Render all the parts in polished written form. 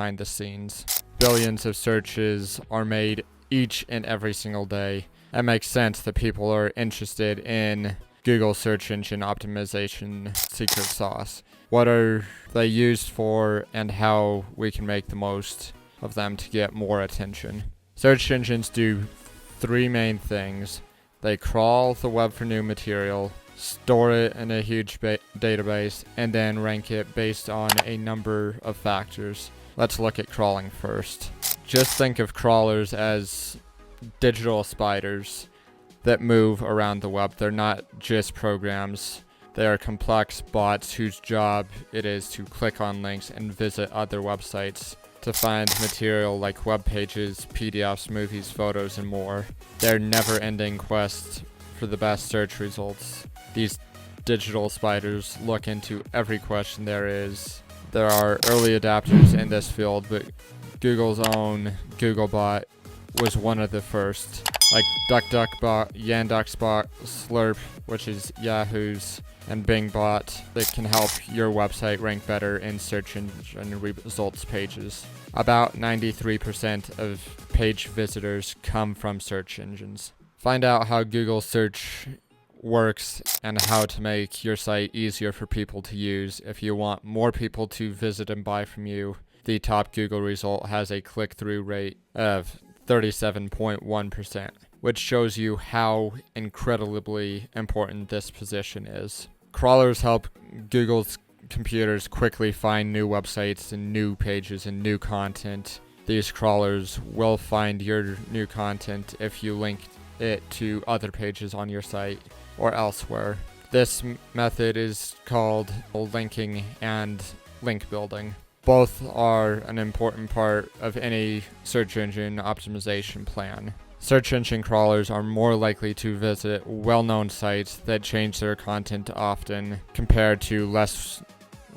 behind the scenes. Billions of searches are made each and every single day. It makes sense that people are interested in Google search engine optimization secret sauce. What are they used for and how we can make the most of them to get more attention. Search engines do three main things. They crawl the web for new material, store it in a huge database, and then rank it based on a number of factors. Let's look at crawling first. Just think of crawlers as digital spiders that move around the web. They're not just programs. They are complex bots whose job it is to click on links and visit other websites to find material like web pages, PDFs, movies, photos, and more. They're never-ending quests for the best search results. These digital spiders look into every question there is. There are early adapters in this field, but Google's own Googlebot was one of the first, like DuckDuckBot, Yandex.Bot, SERP, which is Yahoo's, and BingBot that can help your website rank better in search engine results pages. About 93% of page visitors come from search engines. Find out how Google search works and how to make your site easier for people to use. If you want more people to visit and buy from you, the top Google result has a click-through rate of 37.1%, which shows you how incredibly important this position is. Crawlers help Google's computers quickly find new websites and new pages and new content. These crawlers will find your new content if you link it to other pages on your site or elsewhere. This method is called linking and link building. Both are an important part of any search engine optimization plan. Search engine crawlers are more likely to visit well-known sites that change their content often compared to less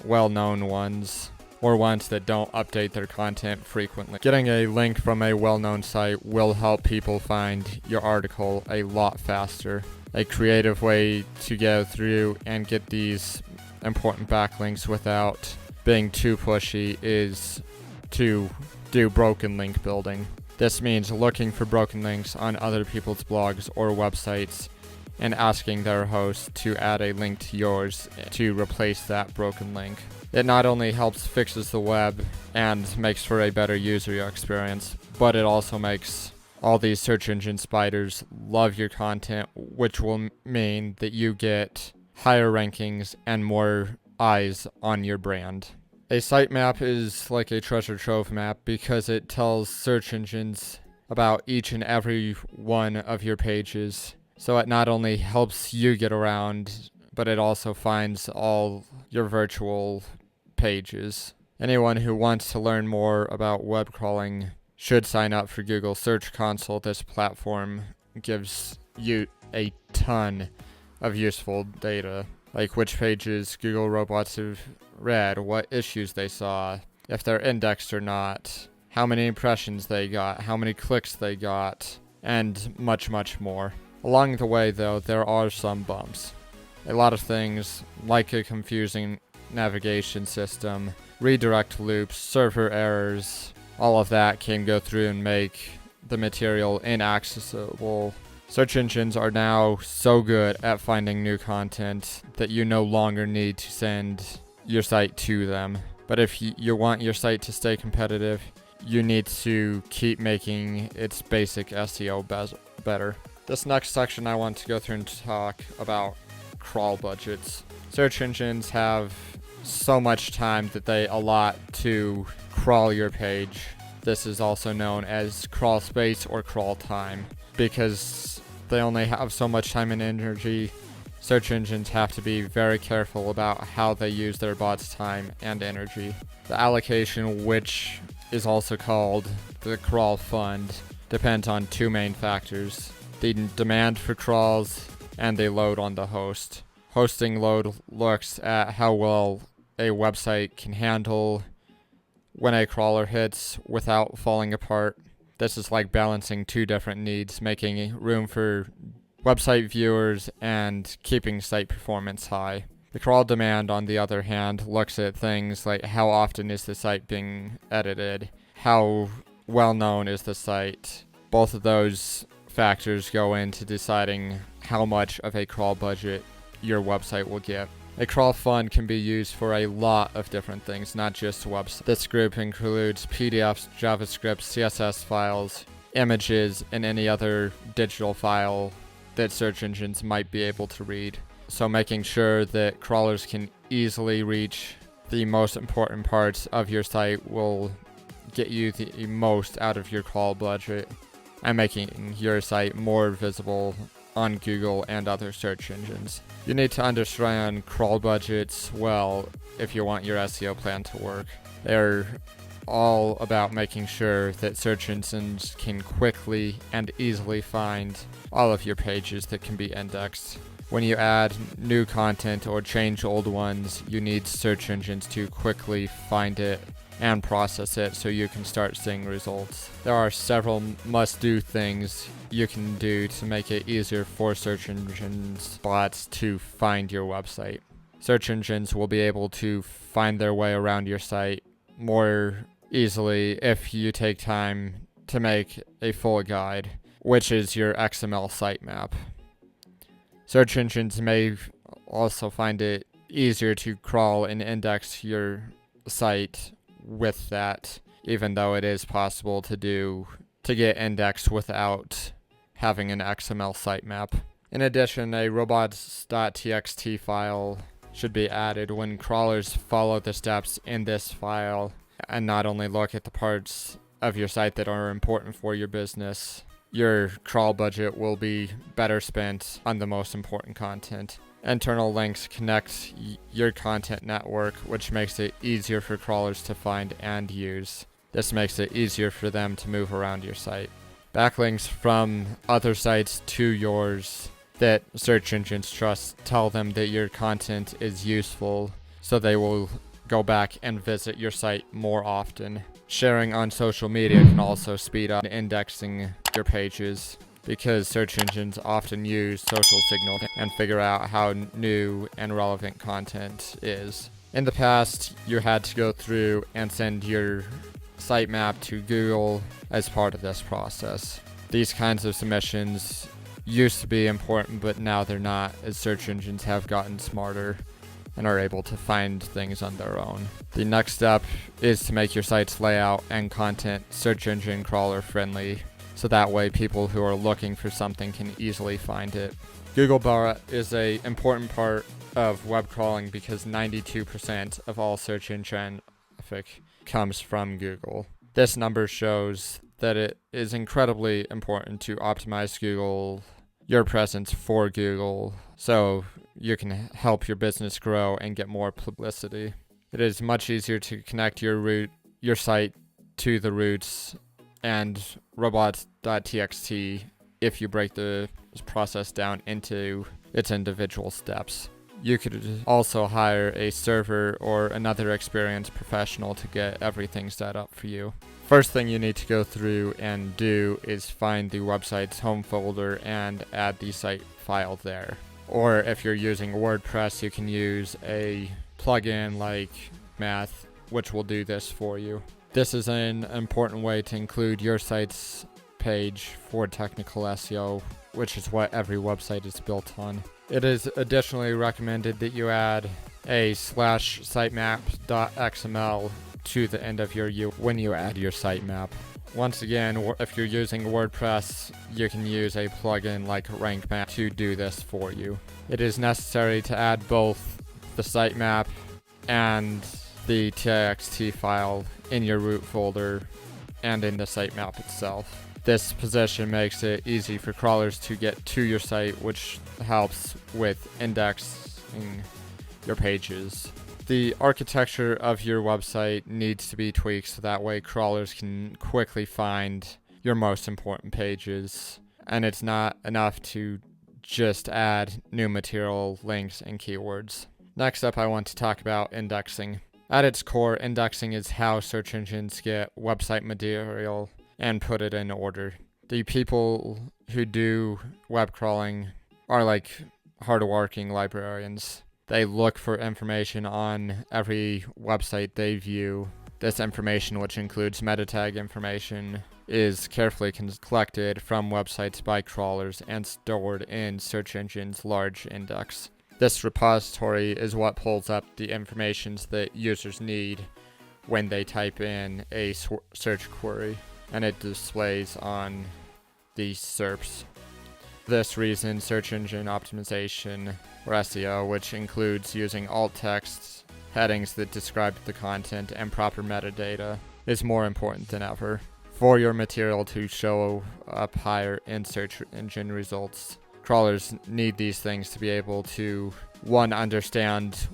well-known ones or ones that don't update their content frequently. Getting a link from a well-known site will help people find your article a lot faster. A creative way to go through and get these important backlinks without being too pushy is to do broken link building. This means looking for broken links on other people's blogs or websites and asking their host to add a link to yours to replace that broken link. It not only helps fixes the web and makes for a better user experience, but it also makes all these search engine spiders love your content, which will mean that you get higher rankings and more eyes on your brand. A sitemap is like a treasure trove map because it tells search engines about each and every one of your pages. So it not only helps you get around, but it also finds all your virtual pages. Anyone who wants to learn more about web crawling should sign up for Google Search Console. This platform gives you a ton of useful data, like which pages Google robots have read, what issues they saw, if they're indexed or not, how many impressions they got, how many clicks they got, and much, much more. Along the way, though, there are some bumps. A lot of things, like a confusing navigation system, redirect loops, server errors, all of that can go through and make the material inaccessible. Search engines are now so good at finding new content that you no longer need to send your site to them. But if you want your site to stay competitive, you need to keep making its basic SEO better. This next section I want to go through and talk about crawl budgets. Search engines have so much time that they allot to crawl your page. This is also known as crawl space or crawl time. Because they only have so much time and energy, search engines have to be very careful about how they use their bots' time and energy. The allocation, which is also called the crawl fund, depends on two main factors: the demand for crawls and the load on the host. Hosting load looks at how well a website can handle when a crawler hits without falling apart. This is like balancing two different needs, making room for website viewers and keeping site performance high. The crawl demand, on the other hand, looks at things like how often is the site being edited, how well known is the site. Both of those factors go into deciding how much of a crawl budget your website will get. A crawl fund can be used for a lot of different things, not just websites. This group includes PDFs, JavaScript, CSS files, images, and any other digital file that search engines might be able to read. So making sure that crawlers can easily reach the most important parts of your site will get you the most out of your crawl budget and making your site more visible on Google and other search engines. You need to understand crawl budgets well if you want your SEO plan to work. They're all about making sure that search engines can quickly and easily find all of your pages that can be indexed. When you add new content or change old ones, you need search engines to quickly find it and process it so you can start seeing results. There are several must-do things you can do to make it easier for search engines bots to find your website. Search engines will be able to find their way around your site more easily if you take time to make a full guide, which is your XML sitemap. Search engines may also find it easier to crawl and index your site with that, even though it is possible to get indexed without having an XML sitemap. In addition, a robots.txt file should be added when crawlers follow the steps in this file and not only look at the parts of your site that are important for your business. Your crawl budget will be better spent on the most important content. Internal links connect your content network, which makes it easier for crawlers to find and use. This makes it easier for them to move around your site. Backlinks from other sites to yours that search engines trust tell them that your content is useful, so they will go back and visit your site more often. Sharing on social media can also speed up indexing your pages, because search engines often use social signal and figure out how new and relevant content is. In the past, you had to go through and send your sitemap to Google as part of this process. These kinds of submissions used to be important, but now they're not, as search engines have gotten smarter and are able to find things on their own. The next step is to make your site's layout and content search engine crawler friendly, so that way people who are looking for something can easily find it. Googlebot is an important part of web crawling because 92% of all search engine traffic comes from Google. This number shows that it is incredibly important to optimize your presence for Google, so you can help your business grow and get more publicity. It is much easier to connect your site to the roots and robots.txt if you break the process down into its individual steps. You could also hire a server or another experienced professional to get everything set up for you. First thing you need to go through and do is find the website's home folder and add the site file there. Or if you're using WordPress, you can use a plugin like Math, which will do this for you. This is an important way to include your site's page for technical SEO, which is what every website is built on. It is additionally recommended that you add a /sitemap.xml to the end of your when you add your sitemap. Once again, if you're using WordPress, you can use a plugin like Rank Map to do this for you. It is necessary to add both the sitemap and the txt file in your root folder and in the sitemap itself. This position makes it easy for crawlers to get to your site, which helps with indexing your pages. The architecture of your website needs to be tweaked so that way crawlers can quickly find your most important pages, and it's not enough to just add new material, links, and keywords. Next up, I want to talk about indexing. At its core, indexing is how search engines get website material and put it in order. The people who do web crawling are like hardworking librarians. They look for information on every website they view. This information, which includes meta tag information, is carefully collected from websites by crawlers and stored in search engine's large index. This repository is what pulls up the information that users need when they type in a search query, and it displays on the SERPs. For this reason, search engine optimization, or SEO, which includes using alt text, headings that describe the content, and proper metadata, is more important than ever. For your material to show up higher in search engine results, crawlers need these things to be able to, one, understand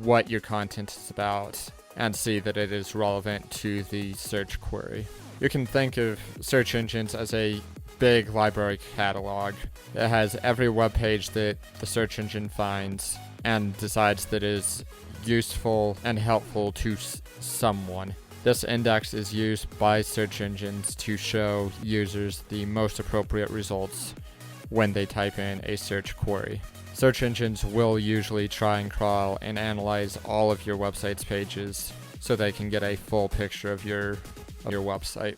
what your content is about, and see that it is relevant to the search query. You can think of search engines as a big library catalog. It has every web page that the search engine finds and decides that is useful and helpful to someone. This index is used by search engines to show users the most appropriate results when they type in a search query. Search engines will usually try and crawl and analyze all of your website's pages so they can get a full picture of your website.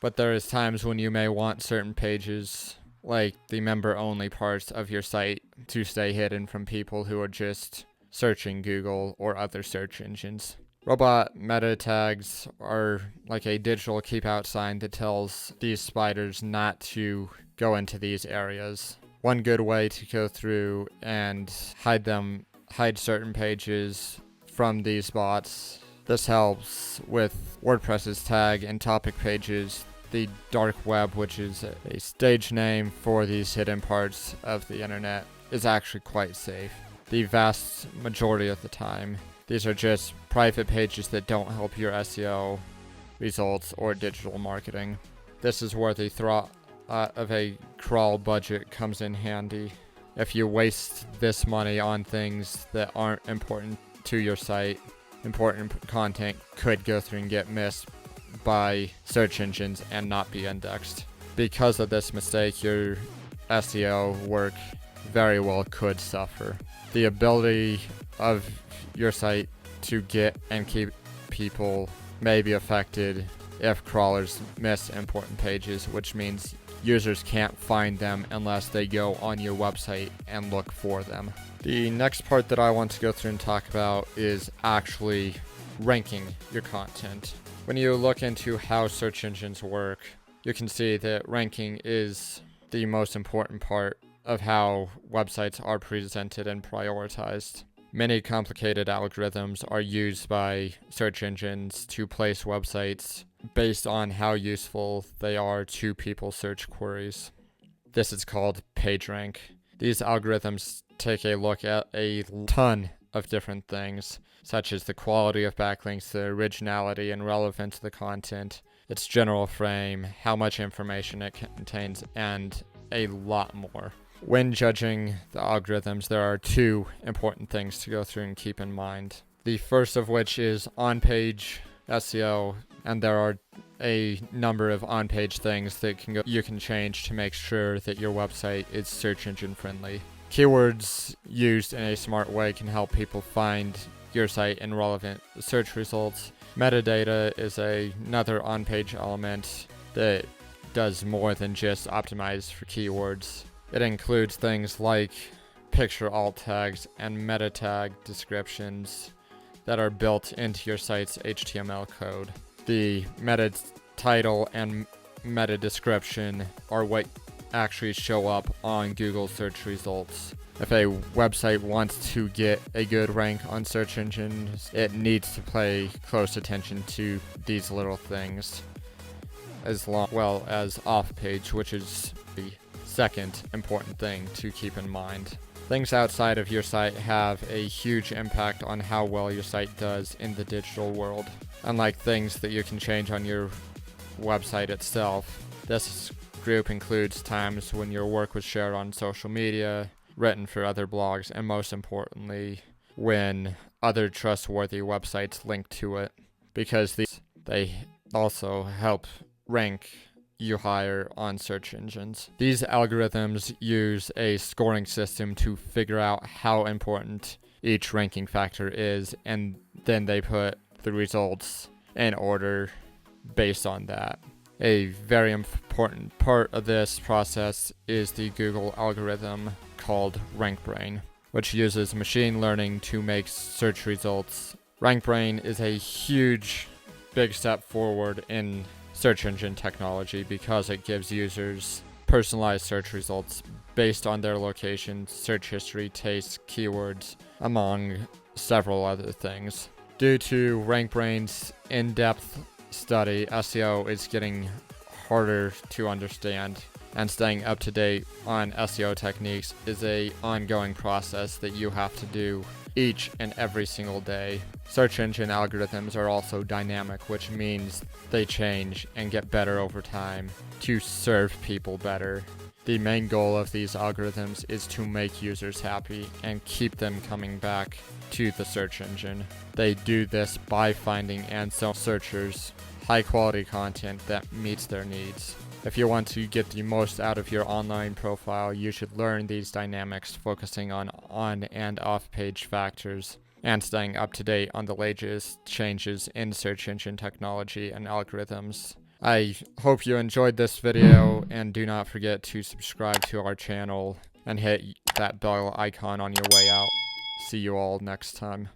But there is times when you may want certain pages, like the member-only parts of your site, to stay hidden from people who are just searching Google or other search engines. Robot meta tags are like a digital keep-out sign that tells these spiders not to go into these areas. One good way to go through and hide certain pages from these bots. This helps with WordPress's tag and topic pages. The dark web, which is a stage name for these hidden parts of the internet, is actually quite safe. The vast majority of the time, these are just private pages that don't help your SEO results or digital marketing. This is where the thought of a crawl budget comes in handy. If you waste this money on things that aren't important to your site, important content could go through and get missed by search engines and not be indexed. Because of this mistake, your SEO work very well could suffer. The ability of your site to get and keep people may be affected if crawlers miss important pages, which means users can't find them unless they go on your website and look for them. The next part that I want to go through and talk about is actually ranking your content. When you look into how search engines work, you can see that ranking is the most important part of how websites are presented and prioritized. Many complicated algorithms are used by search engines to place websites based on how useful they are to people's search queries. This is called PageRank. These algorithms take a look at a ton of different things, such as the quality of backlinks, the originality and relevance of the content, its general frame, how much information it contains, and a lot more. When judging the algorithms, there are two important things to go through and keep in mind. The first of which is on-page SEO, and there are a number of on-page things that you can change to make sure that your website is search engine friendly. Keywords used in a smart way can help people find your site in relevant search results. Metadata is another on-page element that does more than just optimize for keywords. It includes things like picture alt tags and meta tag descriptions that are built into your site's HTML code. The meta title and meta description are what actually show up on Google search results. If a website wants to get a good rank on search engines, it needs to pay close attention to these little things, as well as off-page, which is the second important thing to keep in mind. Things outside of your site have a huge impact on how well your site does in the digital world. Unlike things that you can change on your website itself, this group includes times when your work was shared on social media, written for other blogs, and most importantly, when other trustworthy websites link to it, because they also help rank you higher on search engines. These algorithms use a scoring system to figure out how important each ranking factor is, and then they put the results in order based on that. A very important part of this process is the Google algorithm called RankBrain, which uses machine learning to make search results. RankBrain is a big step forward in search engine technology because it gives users personalized search results based on their location, search history, tastes, keywords, among several other things. Due to RankBrain's in-depth study, SEO is getting harder to understand, and staying up to date on SEO techniques is an ongoing process that you have to do each and every single day. Search engine algorithms are also dynamic, which means they change and get better over time to serve people better. The main goal of these algorithms is to make users happy and keep them coming back to the search engine. They do this by finding and selling searchers high quality content that meets their needs. If you want to get the most out of your online profile, you should learn these dynamics, focusing on and off page factors and staying up to date on the latest changes in search engine technology and algorithms. I hope you enjoyed this video, and do not forget to subscribe to our channel and hit that bell icon on your way out. See you all next time.